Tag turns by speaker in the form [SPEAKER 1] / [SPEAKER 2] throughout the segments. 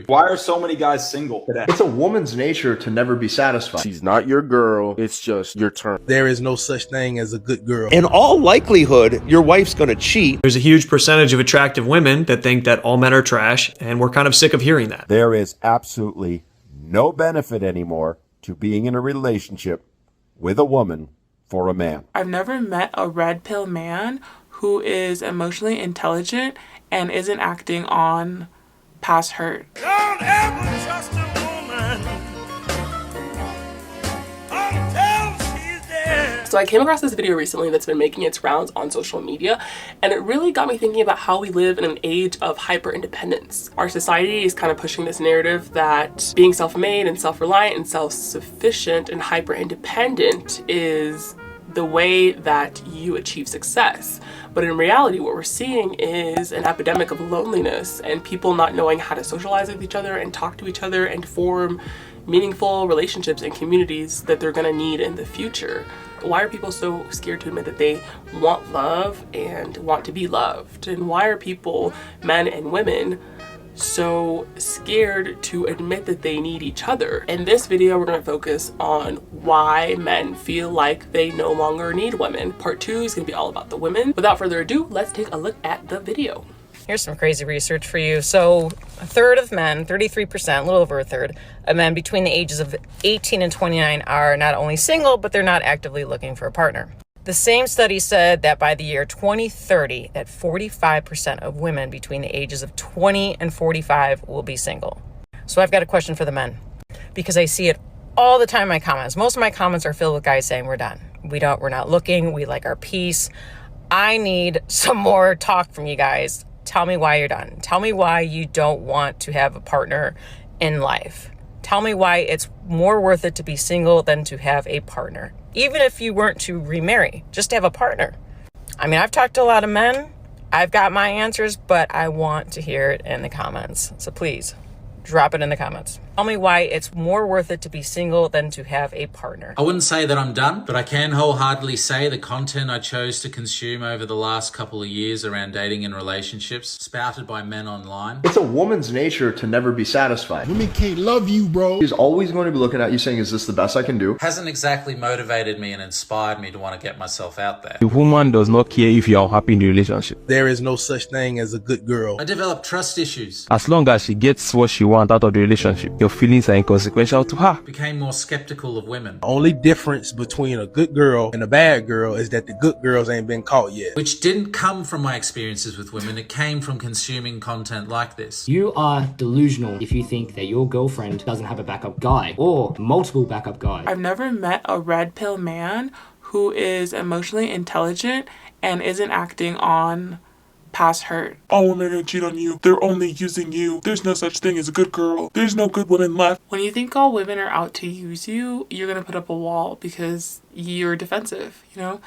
[SPEAKER 1] Why are so many guys single today?
[SPEAKER 2] It's a woman's nature to never be satisfied.
[SPEAKER 3] She's not your girl. It's just your turn.
[SPEAKER 4] There is no such thing as a good girl.
[SPEAKER 5] In all likelihood, your wife's gonna cheat.
[SPEAKER 6] There's a huge percentage of attractive women that think that all men are trash, and we're kind of sick of hearing that.
[SPEAKER 7] There is absolutely no benefit anymore to being in a relationship with a woman for a man.
[SPEAKER 8] I've never met a red pill man who is emotionally intelligent and isn't acting on past hurt.
[SPEAKER 9] Don't ever trust a woman until she's dead.
[SPEAKER 10] So I came across this video recently that's been making its rounds on social media, and it really got me thinking about how we live in an age of hyper-independence. Our society is kind of pushing this narrative that being self-made and self-reliant and self-sufficient and hyper-independent is the way that you achieve success. But in reality, what we're seeing is an epidemic of loneliness and people not knowing how to socialize with each other and talk to each other and form meaningful relationships and communities that they're gonna need in the future. Why are people so scared to admit that they want love and want to be loved? And why are people, men and women, so scared to admit that they need each other? In this video, we're going to focus on why men feel like they no longer need women. Part 2 is going to be all about the women. Without further ado, let's take a look at the video.
[SPEAKER 11] Here's some crazy research for you. So a third of men, 33%, a little over a third of men between the ages of 18 and 29 are not only single, but they're not actively looking for a partner. The same study said that by the year 2030, that 45% of women between the ages of 20 and 45 will be single. So I've got a question for the men, because I see it all the time in my comments. Most of my comments are filled with guys saying we're done. We're not looking. We like our peace. I need some more talk from you guys. Tell me why you're done. Tell me why you don't want to have a partner in life. Tell me why it's more worth it to be single than to have a partner. Even if you weren't to remarry, just to have a partner. I mean, I've talked to a lot of men. I've got my answers, but I want to hear it in the comments. So please, drop it in the comments. Tell me why it's more worth it to be single than to have a partner.
[SPEAKER 12] I wouldn't say that I'm done, but I can wholeheartedly say the content I chose to consume over the last couple of years around dating and relationships, spouted by men online.
[SPEAKER 2] It's a woman's nature to never be satisfied.
[SPEAKER 4] Women can't love you, bro.
[SPEAKER 2] She's always going to be looking at you saying, is this the best I can do?
[SPEAKER 12] Hasn't exactly motivated me and inspired me to want to get myself out there.
[SPEAKER 3] The woman does not care if you're happy in the relationship.
[SPEAKER 4] There is no such thing as a good girl.
[SPEAKER 12] I developed trust issues.
[SPEAKER 3] As long as she gets what she wants out of the relationship, your feelings are inconsequential to her.
[SPEAKER 12] Became more skeptical of women.
[SPEAKER 4] The only difference between a good girl and a bad girl is that the good girls ain't been caught yet.
[SPEAKER 12] Which didn't come from my experiences with women, it came from consuming content like this.
[SPEAKER 13] You are delusional if you think that your girlfriend doesn't have a backup guy or multiple backup guys.
[SPEAKER 8] I've never met a red pill man who is emotionally intelligent and isn't acting on past hurt.
[SPEAKER 9] All women are gonna cheat on you. They're only using you. There's no such thing as a good girl. There's no good women left.
[SPEAKER 8] When you think all women are out to use you, you're gonna put up a wall because you're defensive, you know?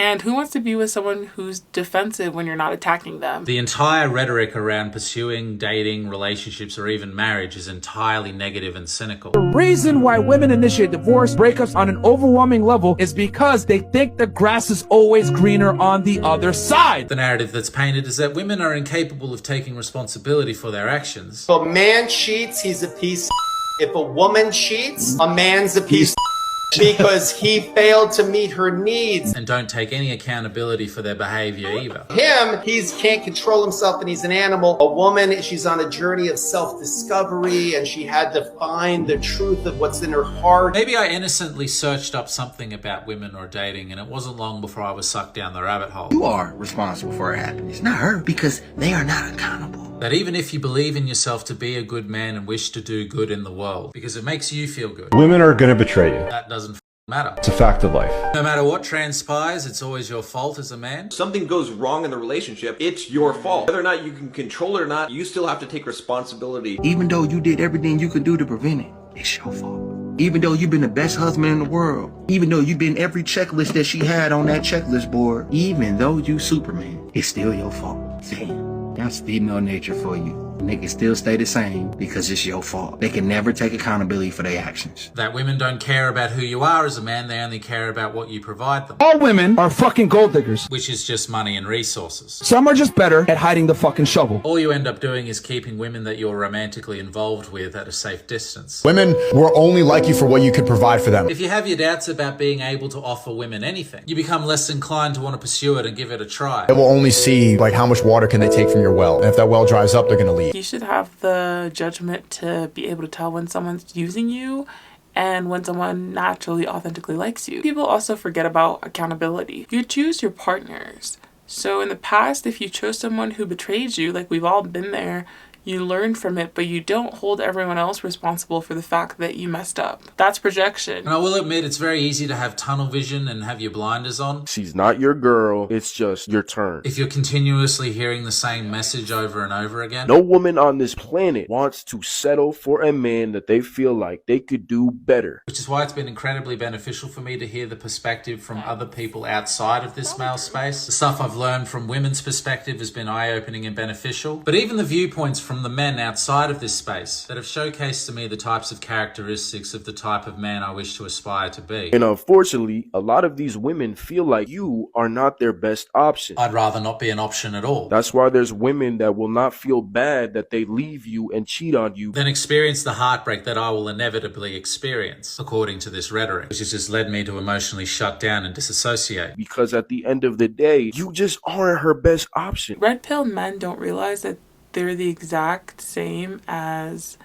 [SPEAKER 8] And who wants to be with someone who's defensive when you're not attacking them?
[SPEAKER 12] The entire rhetoric around pursuing, dating, relationships, or even marriage is entirely negative and cynical.
[SPEAKER 14] The reason why women initiate divorce breakups on an overwhelming level is because they think the grass is always greener on the other side.
[SPEAKER 12] The narrative that's painted is that women are incapable of taking responsibility for their actions.
[SPEAKER 15] If a man cheats, he's a piece of shit. If a woman cheats, a man's a piece of shit because he failed to meet her needs.
[SPEAKER 12] And don't take any accountability for their behavior either.
[SPEAKER 15] Him, he can't control himself and he's an animal. A woman, she's on a journey of self-discovery and she had to find the truth of what's in her heart.
[SPEAKER 12] Maybe I innocently searched up something about women or dating and it wasn't long before I was sucked down the rabbit hole.
[SPEAKER 16] You are responsible for her happiness, not her, because they are not accountable.
[SPEAKER 12] That even if you believe in yourself to be a good man and wish to do good in the world, because it makes you feel good.
[SPEAKER 7] Women are going to betray you.
[SPEAKER 12] That doesn't matter.
[SPEAKER 7] It's a fact of life.
[SPEAKER 12] No matter what transpires, it's always your fault as a man.
[SPEAKER 1] Something goes wrong in the relationship, it's your fault. Whether or not you can control it or not, you still have to take responsibility.
[SPEAKER 16] Even though you did everything you could do to prevent it, it's your fault. Even though you've been the best husband in the world, even though you've been every checklist that she had on that checklist board, even though you Superman, it's still your fault. Damn, that's female nature for you. and they can still stay the same because it's your fault. They can never take accountability for their actions.
[SPEAKER 12] That women don't care about who you are as a man, they only care about what you provide them.
[SPEAKER 14] All women are fucking gold diggers.
[SPEAKER 12] Which is just money and resources.
[SPEAKER 14] Some are just better at hiding the fucking shovel.
[SPEAKER 12] All you end up doing is keeping women that you're romantically involved with at a safe distance.
[SPEAKER 17] Women will only like you for what you could provide for them.
[SPEAKER 12] If you have your doubts about being able to offer women anything, you become less inclined to want to pursue it and give it a try.
[SPEAKER 17] They will only see like how much water can they take from your well, and if that well dries up, they're gonna leave.
[SPEAKER 8] You should have the judgment to be able to tell when someone's using you and when someone naturally, authentically likes you. People also forget about accountability. You choose your partners. So in the past, if you chose someone who betrayed you, like we've all been there, you learn from it, but you don't hold everyone else responsible for the fact that you messed up. That's projection.
[SPEAKER 12] And I will admit, it's very easy to have tunnel vision and have your blinders on.
[SPEAKER 18] She's not your girl, it's just your turn.
[SPEAKER 12] If you're continuously hearing the same message over and over again.
[SPEAKER 18] No woman on this planet wants to settle for a man that they feel like they could do better.
[SPEAKER 12] Which is why it's been incredibly beneficial for me to hear the perspective from other people outside of this male space. The stuff I've learned from women's perspective has been eye-opening and beneficial. But even the viewpoints from the men outside of this space that have showcased to me the types of characteristics of the type of man I wish to aspire to be.
[SPEAKER 18] And unfortunately, a lot of these women feel like you are not their best option.
[SPEAKER 12] I'd rather not be an option at all.
[SPEAKER 18] That's why there's women that will not feel bad that they leave you and cheat on you.
[SPEAKER 12] Then experience the heartbreak that I will inevitably experience, according to this rhetoric, which has just led me to emotionally shut down and disassociate.
[SPEAKER 18] Because at the end of the day, you just aren't her best option.
[SPEAKER 8] Red pill men don't realize that they're the exact same as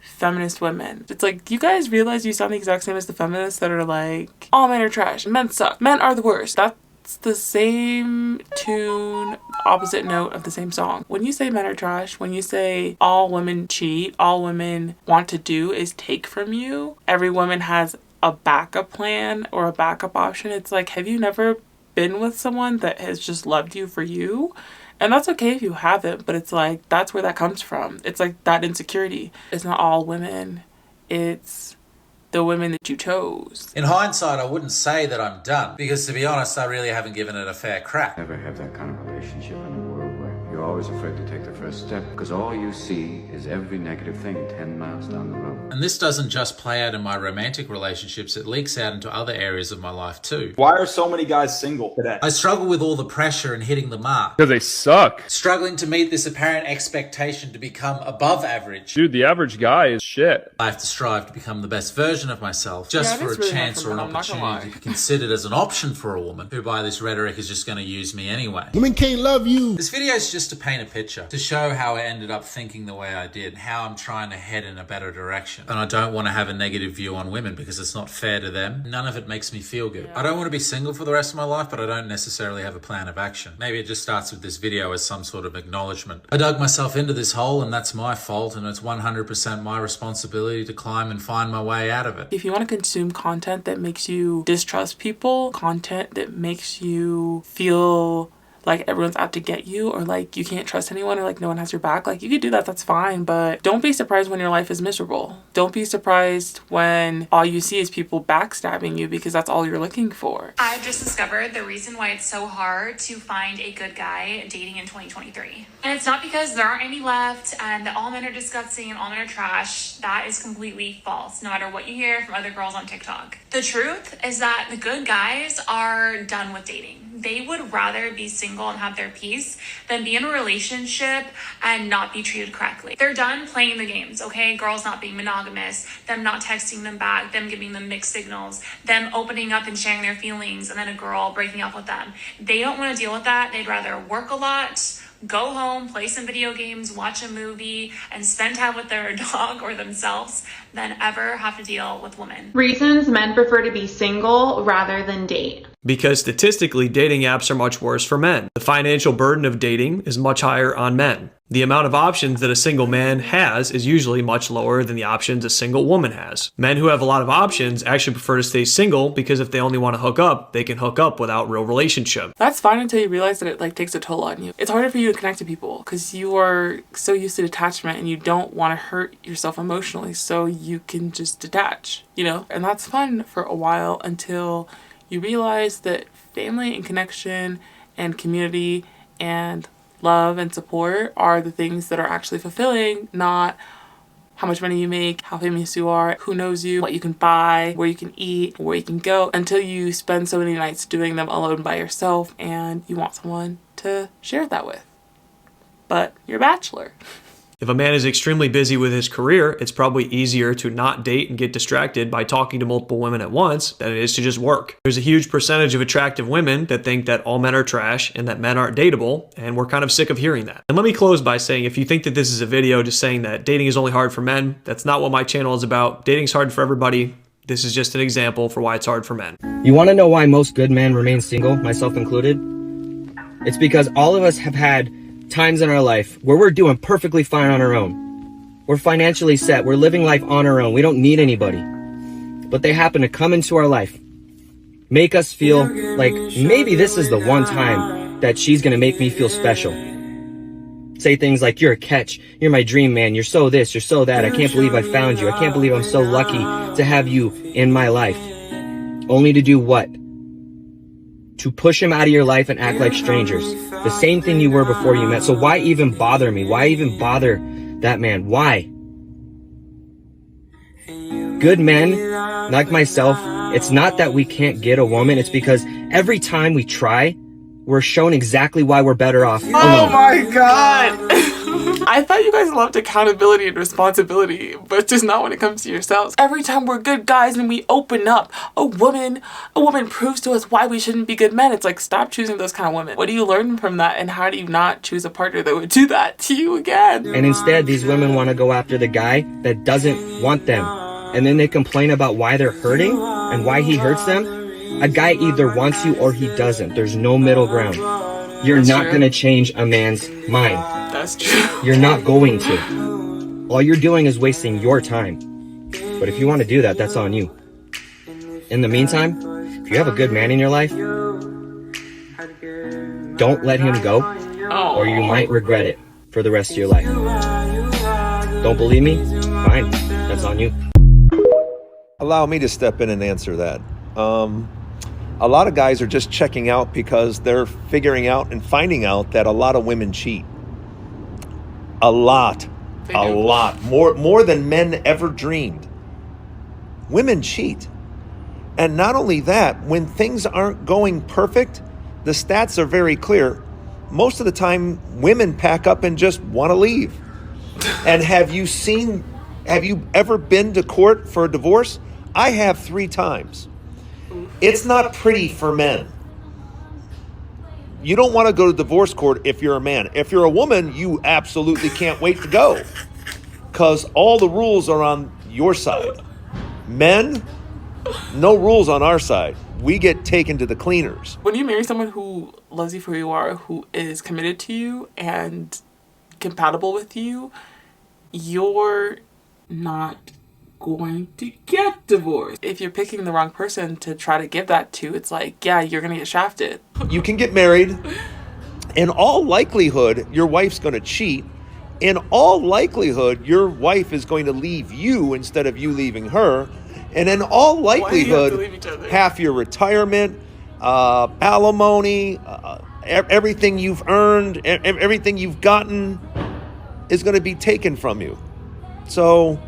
[SPEAKER 8] feminist women. It's like, you guys realize you sound the exact same as the feminists that are like, all men are trash, men suck, men are the worst. That's the same tune, opposite note of the same song. When you say men are trash, when you say all women cheat, all women want to do is take from you, every woman has a backup plan or a backup option. It's like, have you never been with someone that has just loved you for you? And that's okay if you haven't, but it's like, that's where that comes from. It's like that insecurity. It's not all women. It's the women that you chose.
[SPEAKER 12] In hindsight, I wouldn't say that I'm done, because to be honest, I really haven't given it a fair crack.
[SPEAKER 19] Never have that kind of relationship in a world where you're always afraid to take the first step, because all you see is every negative thing 10 miles down the road.
[SPEAKER 12] And this doesn't just play out in my romantic relationships, it leaks out into other areas of my life too.
[SPEAKER 20] Why are so many guys single today?
[SPEAKER 12] I struggle with all the pressure and hitting the mark.
[SPEAKER 3] Because they suck.
[SPEAKER 12] Struggling to meet this apparent expectation to become above average.
[SPEAKER 3] Dude, the average guy is shit.
[SPEAKER 12] I have to strive to become the best version of myself, just for a
[SPEAKER 8] really
[SPEAKER 12] chance or an opportunity to be considered as an option for a woman, who by this rhetoric is just going to use me anyway.
[SPEAKER 21] Women can't love you.
[SPEAKER 12] This video is just to paint a picture, to show how I ended up thinking the way I did, and how I'm trying to head in a better direction. And I don't want to have a negative view on women because it's not fair to them. None of it makes me feel good. I don't want to be single for the rest of my life, but I don't necessarily have a plan of action. Maybe it just starts with this video as some sort of acknowledgement. I dug myself into this hole, and that's my fault, and it's 100% my responsibility to climb and find my way out of it.
[SPEAKER 8] If you want to consume content that makes you distrust people, content that makes you feel like everyone's out to get you, or like you can't trust anyone, or like no one has your back, like you could do that, that's fine, but don't be surprised when your life is miserable. Don't be surprised when all you see is people backstabbing you, because that's all you're looking for.
[SPEAKER 22] I've just discovered the reason why it's so hard to find a good guy dating in 2023. And it's not because there aren't any left and that all men are disgusting and all men are trash. That is completely false, no matter what you hear from other girls on TikTok. The truth is that the good guys are done with dating. They would rather be single and have their peace than be in a relationship and not be treated correctly. They're done playing the games, okay? Girls not being monogamous, them not texting them back, them giving them mixed signals, them opening up and sharing their feelings, and then a girl breaking up with them. They don't want to deal with that. They'd rather work a lot, go home, play some video games, watch a movie, and spend time with their dog or themselves than ever have to deal with women.
[SPEAKER 23] Reasons men prefer to be single rather than date.
[SPEAKER 6] Because statistically, dating apps are much worse for men. The financial burden of dating is much higher on men. The amount of options that a single man has is usually much lower than the options a single woman has. Men who have a lot of options actually prefer to stay single because if they only want to hook up, they can hook up without real relationship.
[SPEAKER 8] That's fine until you realize that it like takes a toll on you. It's harder for you to connect to people because you are so used to detachment and you don't want to hurt yourself emotionally, so you can just detach, you know? And that's fun for a while until you realize that family and connection and community and love and support are the things that are actually fulfilling, not how much money you make, how famous you are, who knows you, what you can buy, where you can eat, where you can go, until you spend so many nights doing them alone by yourself and you want someone to share that with. But you're a bachelor.
[SPEAKER 6] If a man is extremely busy with his career, it's probably easier to not date and get distracted by talking to multiple women at once than it is to just work. There's a huge percentage of attractive women that think that all men are trash and that men aren't dateable, and we're kind of sick of hearing that. And let me close by saying, if you think that this is a video just saying that dating is only hard for men, that's not what my channel is about. Dating's hard for everybody. This is just an example for why it's hard for men.
[SPEAKER 13] You want to know why most good men remain single, myself included? It's because all of us have had times in our life where we're doing perfectly fine on our own. We're financially set. We're living life on our own. We don't need anybody. But they happen to come into our life, make us feel like maybe this is the one time that she's going to make me feel special. Say things like, you're a catch. You're my dream man. You're so this. You're so that. I can't believe I found you. I can't believe I'm so lucky to have you in my life. Only to do what? To push him out of your life and act like strangers. The same thing you were before you met. So why even bother me? Why even bother that man? Why? Good men, like myself, it's not that we can't get a woman. It's because every time we try, we're shown exactly why we're better off alone.
[SPEAKER 8] Oh my god! I thought you guys loved accountability and responsibility, but just not when it comes to yourselves. Every time we're good guys and we open up, a woman proves to us why we shouldn't be good men. It's like, stop choosing those kind of women. What do you learn from that, and how do you not choose a partner that would do that to you again?
[SPEAKER 13] And instead, these women want to go after the guy that doesn't want them. And then they complain about why they're hurting and why he hurts them. A guy either wants you or he doesn't. There's no middle ground. You're not going to change a man's mind.
[SPEAKER 8] That's true.
[SPEAKER 13] You're not going to. All you're doing is wasting your time. But if you want to do that, that's on you. In the meantime, if you have a good man in your life, don't let him go, or you might regret it for the rest of your life. Don't believe me? Fine. That's on you.
[SPEAKER 1] Allow me to step in and answer that. A lot of guys are just checking out because they're figuring out and finding out that a lot of women cheat. A lot. More than men ever dreamed. Women cheat. And not only that, when things aren't going perfect, the stats are very clear. Most of the time, women pack up and just want to leave. And have you ever been to court for a divorce? I have 3 times. It's not pretty for men. You don't want to go to divorce court if you're a man. If you're a woman, you absolutely can't wait to go, because all the rules are on your side. Men, no rules on our side. We get taken to the cleaners.
[SPEAKER 8] When you marry someone who loves you for who you are, who is committed to you and compatible with you, you're not going to get divorced. If you're picking the wrong person to try to give that to, it's like, yeah, you're gonna get shafted.
[SPEAKER 1] You can get married. In all likelihood, your wife's gonna cheat. In all likelihood, your wife is going to leave you instead of you leaving her. And in all likelihood, half your retirement, alimony, everything you've earned, everything you've gotten is going to be taken from you. So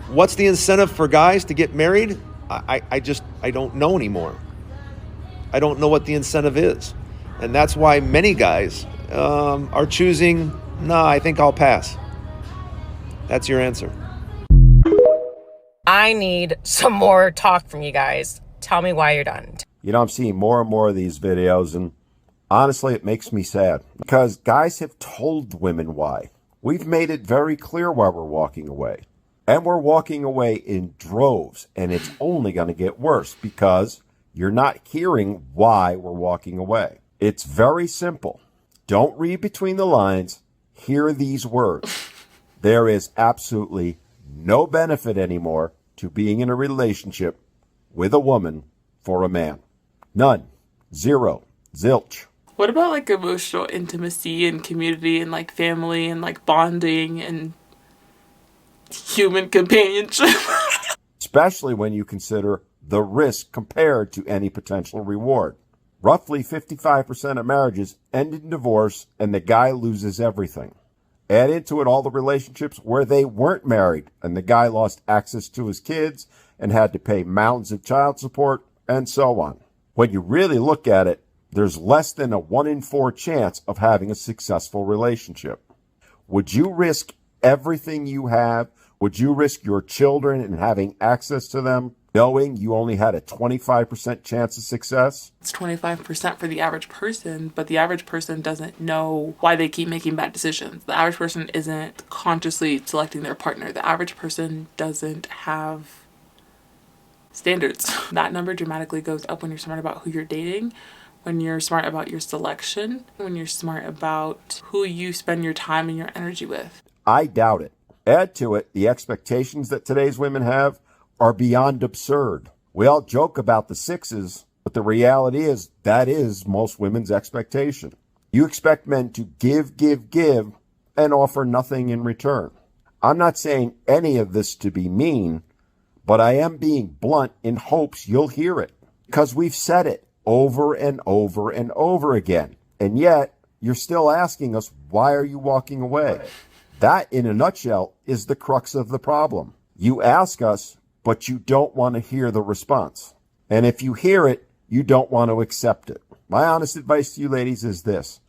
[SPEAKER 1] what's the incentive for guys to get married? I don't know anymore. I don't know what the incentive is. And that's why many guys are choosing, nah, I think I'll pass. That's your answer.
[SPEAKER 11] I need some more talk from you guys. Tell me why you're done.
[SPEAKER 7] You know, I'm seeing more and more of these videos, and honestly, it makes me sad because guys have told women why. We've made it very clear why we're walking away. And we're walking away in droves, and it's only going to get worse because you're not hearing why we're walking away. It's very simple. Don't read between the lines. Hear these words. There is absolutely no benefit anymore to being in a relationship with a woman for a man. None. Zero. Zilch.
[SPEAKER 8] What about like emotional intimacy and community and like family and like bonding and human companionship?
[SPEAKER 7] Especially when you consider the risk compared to any potential reward. Roughly 55% of marriages end in divorce and the guy loses everything. Add into it all the relationships where they weren't married and the guy lost access to his kids and had to pay mountains of child support and so on. When you really look at it, there's less than a 1 in 4 chance of having a successful relationship. Would you risk everything you have? Would you risk your children and having access to them, knowing you only had a 25% chance of success?
[SPEAKER 8] It's 25% for the average person, but the average person doesn't know why they keep making bad decisions. The average person isn't consciously selecting their partner. The average person doesn't have standards. That number dramatically goes up when you're smart about who you're dating, when you're smart about your selection, when you're smart about who you spend your time and your energy with.
[SPEAKER 7] I doubt it. Add to it the expectations that today's women have are beyond absurd. We all joke about the 6s, but the reality is that is most women's expectation. You expect men to give, and offer nothing in return. I'm not saying any of this to be mean, but I am being blunt in hopes you'll hear it, because we've said it over and over and over again. And yet, you're still asking us, why are you walking away? That, in a nutshell, is the crux of the problem. You ask us, but you don't want to hear the response. And if you hear it, you don't want to accept it. My honest advice to you ladies is this.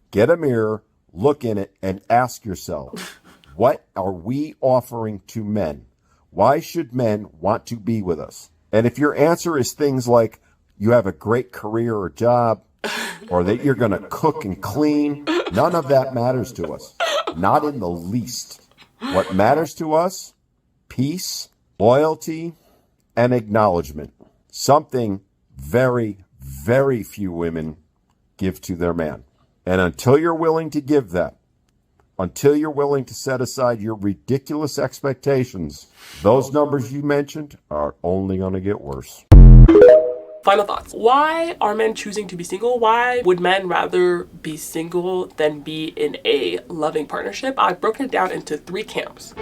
[SPEAKER 7] Get a mirror, look in it, and ask yourself, what are we offering to men? Why should men want to be with us? And if your answer is things like, you have a great career or job, or that you're going to cook and clean, none of that matters to us. Not in the least. What matters to us? Peace, loyalty, and acknowledgement. Something very, very few women give to their man. And until you're willing to give that, until you're willing to set aside your ridiculous expectations, those numbers you mentioned are only going to get worse.
[SPEAKER 8] Final thoughts. Why are men choosing to be single? Why would men rather be single than be in a loving partnership? I've broken it down into 3 camps.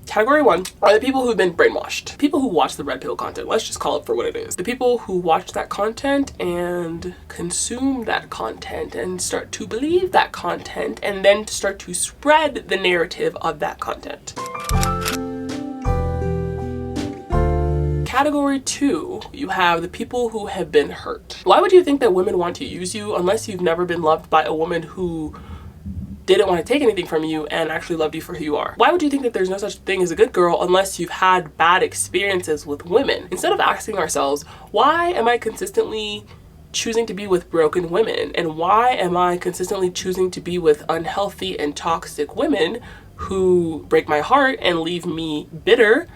[SPEAKER 8] Category 1 are the people who've been brainwashed. People who watch the red pill content. Let's just call it for what it is. The people who watch that content and consume that content and start to believe that content and then start to spread the narrative of that content. Category 2, you have the people who have been hurt. Why would you think that women want to use you unless you've never been loved by a woman who didn't want to take anything from you and actually loved you for who you are? Why would you think that there's no such thing as a good girl unless you've had bad experiences with women? Instead of asking ourselves, why am I consistently choosing to be with broken women? And why am I consistently choosing to be with unhealthy and toxic women who break my heart and leave me bitter?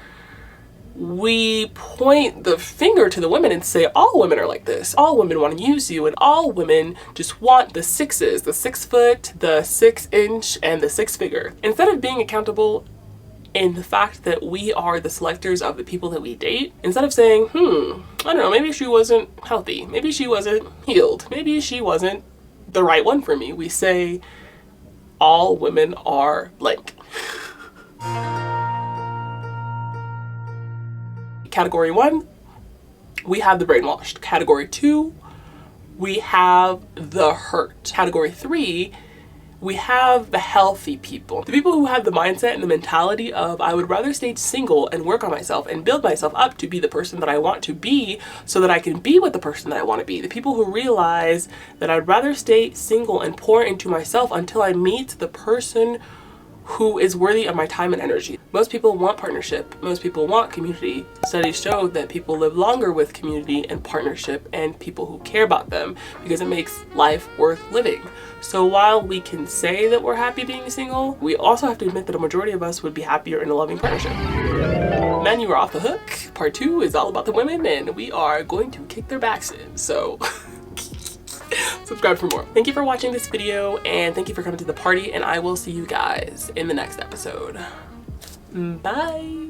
[SPEAKER 8] We point the finger to the women and say, all women are like this. All women want to use you, and all women just want the 6s, the 6 foot, the 6 inch, and the 6 figure. Instead of being accountable in the fact that we are the selectors of the people that we date, instead of saying, I don't know, maybe she wasn't healthy, maybe she wasn't healed, maybe she wasn't the right one for me, we say, all women are blank. Category 1, we have the brainwashed. Category 2, we have the hurt. Category 3, we have the healthy people. The people who have the mindset and the mentality of, I would rather stay single and work on myself and build myself up to be the person that I want to be so that I can be with the person that I want to be. The people who realize that I'd rather stay single and pour into myself until I meet the person who is worthy of my time and energy. Most people want partnership. Most people want community. Studies show that people live longer with community and partnership and people who care about them because it makes life worth living. So while we can say that we're happy being single, we also have to admit that a majority of us would be happier in a loving partnership. Men, you are off the hook. Part 2 is all about the women and we are going to kick their backs in. So subscribe for more. Thank you for watching this video and thank you for coming to the party, and I will see you guys in the next episode. Bye.